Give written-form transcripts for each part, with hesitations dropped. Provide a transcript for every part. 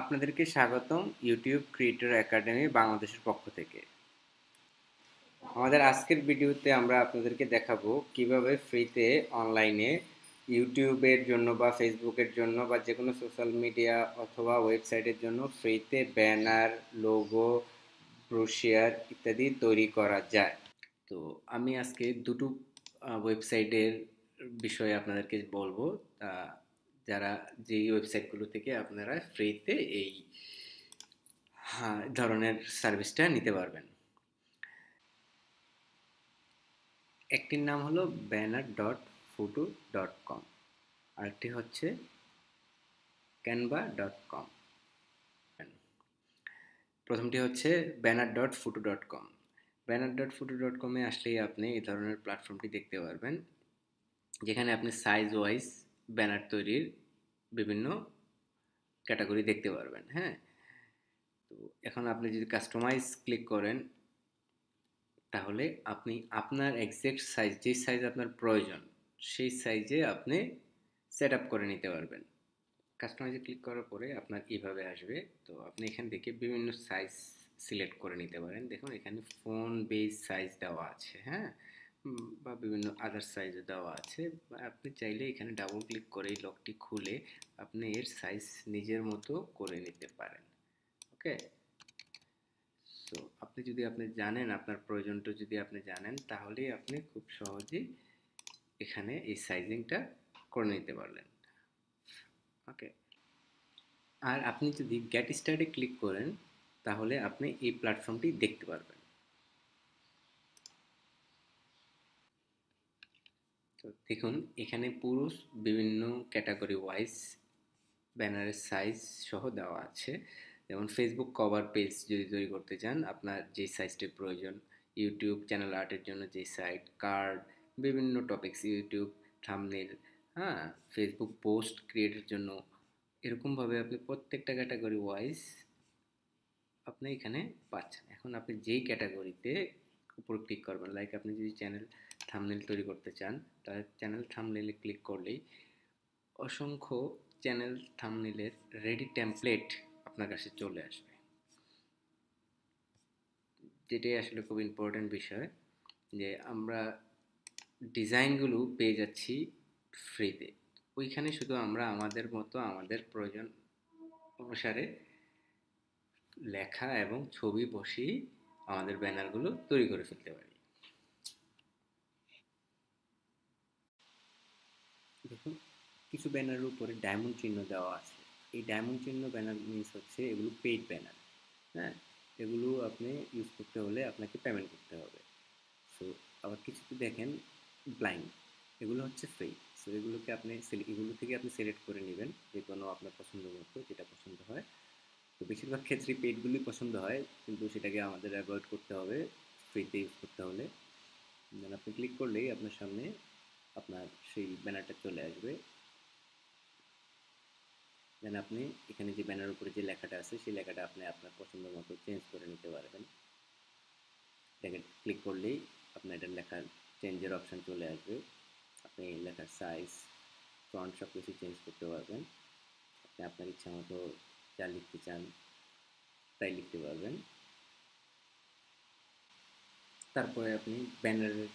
আপনাদেরকে স্বাগতম YouTube creator academy বাংলাদেশের পক্ষ থেকে। আমাদের আজকের ভিডিওতে আমরা আপনাদেরকে দেখাবো কিভাবে ফ্রিতে অনলাইনে ইউটিউবের জন্য বা ফেসবুকের জন্য বা যে কোনো সোশ্যাল মিডিয়া অথবা ওয়েবসাইটের জন্য ফ্রিতে ব্যানার, লোগো, ব্রোশিয়ার ইত্যাদি তৈরি করা যায়। তো আমি আজকে দুটো ওয়েবসাইটের বিষয়ে আপনাদেরকে বলবো। যারা যেই ওয়েবসাইটগুলো থেকে আপনারা ফ্রিতে এই ধরনের সার্ভিসটা নিতে পারবেন। একটির নাম হলো banner.futu.com, আরেকটি হচ্ছে canva.com। প্রথমটি হচ্ছে banner.futu.com। banner.futu.com-এ আসলেই আপনি এই ধরনের প্ল্যাটফর্মটি দেখতে পারবেন, যেখানে আপনি সাইজ ওয়াইজ ব্যানার তৈরির বিভিন্ন ক্যাটাগরি দেখতে পারবেন। হ্যাঁ, তো এখন আপনি যদি কাস্টমাইজ ক্লিক করেন, তাহলে আপনি আপনার এক্সাক্ট সাইজ, যে সাইজ আপনার প্রয়োজন সেই সাইজে আপনি সেট আপ করে নিতে পারবেন। কাস্টমাইজে ক্লিক করার পরে আপনার এইভাবে আসবে। তো আপনি এখান থেকে বিভিন্ন সাইজ সিলেক্ট করে নিতে পারেন। দেখুন এখানে ফোন বেস সাইজ দেওয়া আছে, হ্যাঁ, বা বিভিন্ন আদার সাইজও দেওয়া আছে। বা আপনি চাইলে এখানে ডাবল ক্লিক করে এই লকটি খুলে আপনি এর সাইজ নিজের মতো করে নিতে পারেন। ওকে, সো আপনি জানেন আপনার প্রয়োজনটা, যদি আপনি জানেন, তাহলেই আপনি খুব সহজেই এখানে এই সাইজিংটা করে নিতে পারলেন। ওকে, আর আপনি যদি গেট স্টার্টে ক্লিক করেন, তাহলে আপনি এই প্ল্যাটফর্মটি দেখতে পারবেন। তো দেখুন এখানে পুরো বিভিন্ন ক্যাটাগরি ওয়াইজ ব্যানারের সাইজ সহ দেওয়া আছে। যেমন ফেসবুক কভার পেজ যদি তৈরি করতে চান, আপনার যে সাইজটির প্রয়োজন, ইউটিউব চ্যানেল আর্টের জন্য যে সাইট, কার্ড, বিভিন্ন টপিকস, ইউটিউব থাম্বনেল, হ্যাঁ, ফেসবুক পোস্ট ক্রিয়েটের জন্য, এরকমভাবে আপনি প্রত্যেকটা ক্যাটাগরি ওয়াইজ আপনি এখানে পাচ্ছেন। এখন আপনি যেই ক্যাটাগরিতে উপর ক্লিক করবেন, লাইক আপনি যদি চ্যানেল থাম্বনেল তৈরি করতে চান, তাহলে চ্যানেল থাম্বনেলে ক্লিক করলেই অসংখ্য চ্যানেল থাম্বনেলের রেডি টেমপ্লেট আপনার কাছে চলে আসবে, যেটাই আসলে খুব ইম্পর্টেন্ট বিষয়, যে আমরা ডিজাইনগুলো পেয়ে যাচ্ছি ফ্রিতে। ওইখানে শুধু আমরা আমাদের মতো আমাদের প্রয়োজন অনুসারে লেখা এবং ছবি বসিয়ে আমাদের ব্যানারগুলো তৈরি করে ফেলতে পারি। দেখুন কিছু ব্যানারের উপরে ডায়মন্ড চিহ্ন দেওয়া আছে। এই ডায়মন্ড চিহ্ন ব্যানার মিনস হচ্ছে এগুলো পেইড ব্যানার। হ্যাঁ, এগুলো আপনি ইউজ করতে হলে আপনাকে পেমেন্ট করতে হবে। সো আবার কিছু দেখেন ব্লাইন্ড, এগুলো হচ্ছে ফ্রি। সো এগুলো থেকে আপনি সিলেক্ট করে নেবেন যে কোনো আপনার পছন্দ মতো যেটা পছন্দ হয়। তো বেশিরভাগ ক্ষেত্রে পেইডগুলোই পছন্দ হয়, কিন্তু সেটাকে আমাদের অ্যাভয়েড করতে হবে ফ্রিতে ইউজ করতে হলে। দেন আপনি ক্লিক করলেই আপনার সামনে আপনার সেই ব্যানারটা চলে আসবে। দেন আপনি এখানে যে ব্যানার উপরে যে লেখাটা আছে সেই লেখাটা আপনি আপনার পছন্দ মতো চেঞ্জ করে নিতে পারবেন। এটাকে ক্লিক করলেই আপনার এটা লেখার চেঞ্জের অপশান চলে আসবে। আপনি লেখার সাইজ, ফন্ট সব কিছু চেঞ্জ করতে পারবেন। আপনি আপনার ইচ্ছা মতো যা লিখতে চান তাই লিখতে পারবেন। তারপরে আপনি ব্যানারের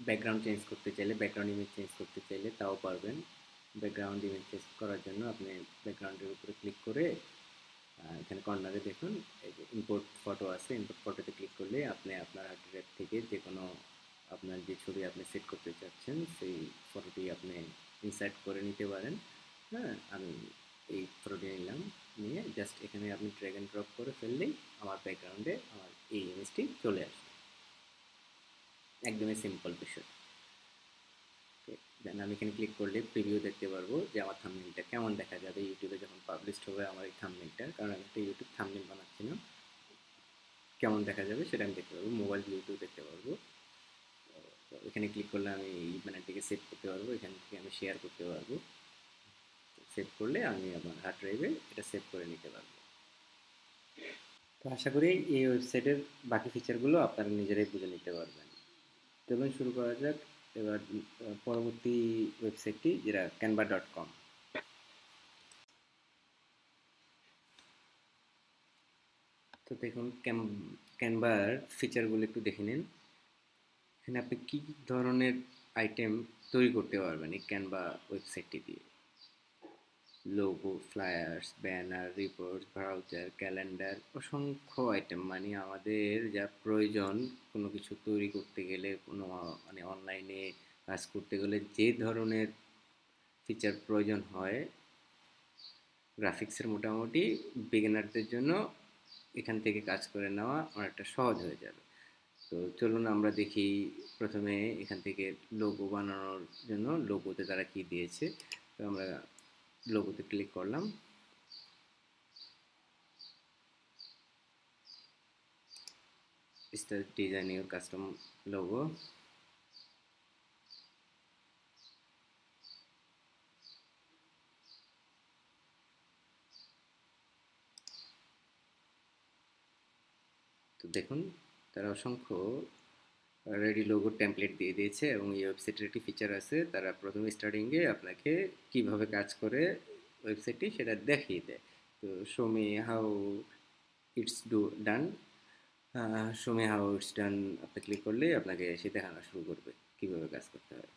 ব্যাকগ্রাউন্ড চেঞ্জ করতে চাইলে, ব্যাকগ্রাউন্ড ইমেজ চেঞ্জ করতে চাইলে তাও পারবেন। ব্যাকগ্রাউন্ড ইমেজ চেঞ্জ করার জন্য আপনি ব্যাকগ্রাউন্ডের উপরে ক্লিক করে এখানে কর্নারে দেখুন এই যে ইম্পোর্ট ফটো আছে, ইম্পোর্ট ফটোতে ক্লিক করলে আপনি আপনার হার্ড ড্রাইভ থেকে যে কোনো আপনার যে ছবি আপনি সেট করতে চাচ্ছেন সেই ফটোটি আপনি ইনসার্ট করে নিতে পারেন। হ্যাঁ, আমি এই ফটোটি নিলাম, নিয়ে জাস্ট এখানে আপনি ড্র্যাগ অ্যান্ড ড্রপ করে ফেললেই আমার ব্যাকগ্রাউন্ডে আমার এই ইমেজটি চলে আসবে। একদমই সিম্পল বিষয়। দেন আমি এখানে ক্লিক করলে প্রিভিউ দেখতে পারবো যে আমার থাম্বনেলটা কেমন দেখা যাবে ইউটিউবে যখন পাবলিশড হবে আমার এই থাম্বনেলটা, কারণ আমি একটা ইউটিউব থাম্বনেল বানাচ্ছিলাম। কেমন দেখা যাবে সেটা আমি দেখতে পারবো, মোবাইল ভিউতেও দেখতে পারবো। তো এখানে ক্লিক করলে আমি এই ব্যানারটিকে সেভ করতে পারবো, এখান থেকে আমি শেয়ার করতে পারবো। সেভ করলে আমি আমার হার্ড ড্রাইভে এটা সেভ করে নিতে পারবো। তো আশা করি এই ওয়েবসাইটের বাকি ফিচারগুলো আপনারা নিজেরাই বুঝে নিতে পারবেন। চলুন শুরু করা যাক এবার পরবর্তী ওয়েবসাইটটি, যেটা canva.com। তো দেখুন ক্যানভার ফিচারগুলো একটু দেখে নিন। এখানে আপনি কী কী ধরনের আইটেম তৈরি করতে পারবেন এই ক্যানভা ওয়েবসাইটটি দিয়ে। Logo, flyers, banner, report, browser, calendar, অসংখ্য আইটেম, মানে আমাদের যা প্রয়োজন কোনো কিছু তৈরি করতে গেলে, কোনো মানে অনলাইনে কাজ করতে গেলে যে ধরনের ফিচার প্রয়োজন হয় গ্রাফিক্সের, মোটামুটি বিগিনারদের জন্য এখান থেকে কাজ করে নেওয়া অনেকটা সহজ হয়ে যাবে। তো চলুন আমরা দেখি প্রথমে এখান থেকে লোগো বানানোর জন্য লোগোতে তারা কি দিয়েছে। তো আমরা লোগোতে ক্লিক করলাম। Start design your custom logo. তো দেখুন তারা অসংখ্য রেডি লোগো টেমপ্লেট দিয়ে দিয়েছে এবং এই ওয়েবসাইটের একটি ফিচার আছে, তারা প্রথমে স্টার্টিংয়ে আপনাকে কিভাবে কাজ করে ওয়েবসাইটটি সেটা দেখিয়ে দেয়। তো show me how it's done, show me how it's ডান আপনি ক্লিক করলে আপনাকে সে দেখানো শুরু করবে কীভাবে কাজ করতে হয়।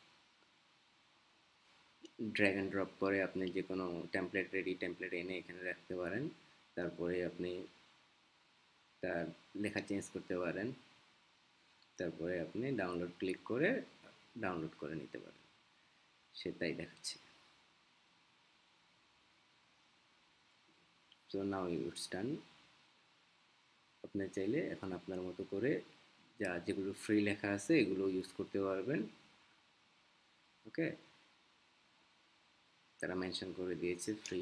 ড্র্যাগ অ্যান্ড ড্রপ করে আপনি যে কোনো রেডি টেমপ্লেট এনে এখানে রাখতে পারেন, তারপরে আপনি তার লেখা চেঞ্জ করতে পারেন, তারপরে আপনি ডাউনলোড ক্লিক করে ডাউনলোড করে নিতে পারেন। সেটাই দেখাচ্ছি। তো নাও ইটস ডান। আপনি চাইলে এখন আপনার মতো করে যেগুলো ফ্রি লেখা আছে এগুলো ইউজ করতে পারবেন। ওকে, তারা মেনশন করে দিয়েছে ফ্রি,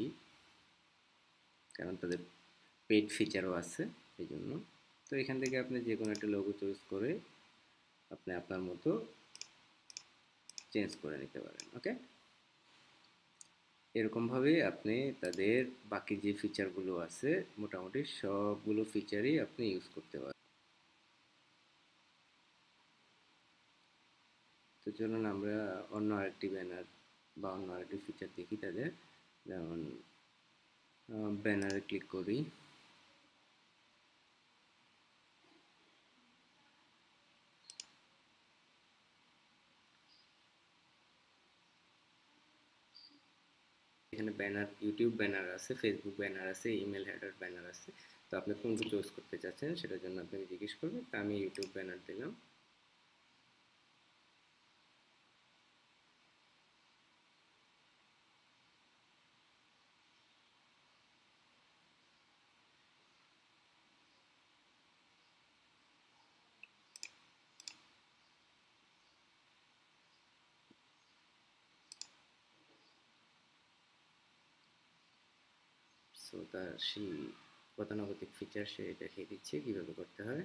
কারণ তাদের পেড ফিচারও আছে এই জন্য। তো এখান থেকে আপনি যে কোনো একটা লোগো চয়েস করে আপনি আপনার মতো চেঞ্জ করে নিতে পারেন। ওকে, এরকমভাবে আপনি তাদের বাকি যে ফিচারগুলো আছে মোটামুটি সবগুলো ফিচারই আপনি ইউজ করতে পারেন। তো চলুন আমরা অন্য আরেকটি ব্যানার বা অন্য আরেকটি ফিচার দেখি তাদের। যেমন ব্যানারে ক্লিক করি। এখানে ব্যানার, ইউটিউব ব্যানার আছে, ফেসবুক ব্যানার আছে, ইমেল হেডার ব্যানার আছে। তো আপনি কোনটা চুজ করতে চাচ্ছেন সেটার জন্য আপনাকে জিজ্ঞেস করবে। তো আমি ইউটিউব ব্যানার দিলাম। সো তার সেই গতানুগতিক ফিচার সে দেখিয়ে দিচ্ছে কীভাবে করতে হয়।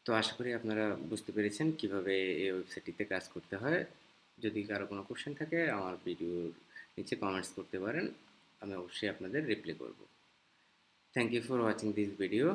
তো আশা করি আপনারা বুঝতে পেরেছেন কিভাবে এই ওয়েবসাইটটিতে কাজ করতে হয়। যদি কারো কোনো কোশ্চেন থাকে আমার ভিডিওর নিচে কমেন্টস করতে পারেন, আমি অবশ্যই আপনাদের রিপ্লাই করব। Thank you for watching this video.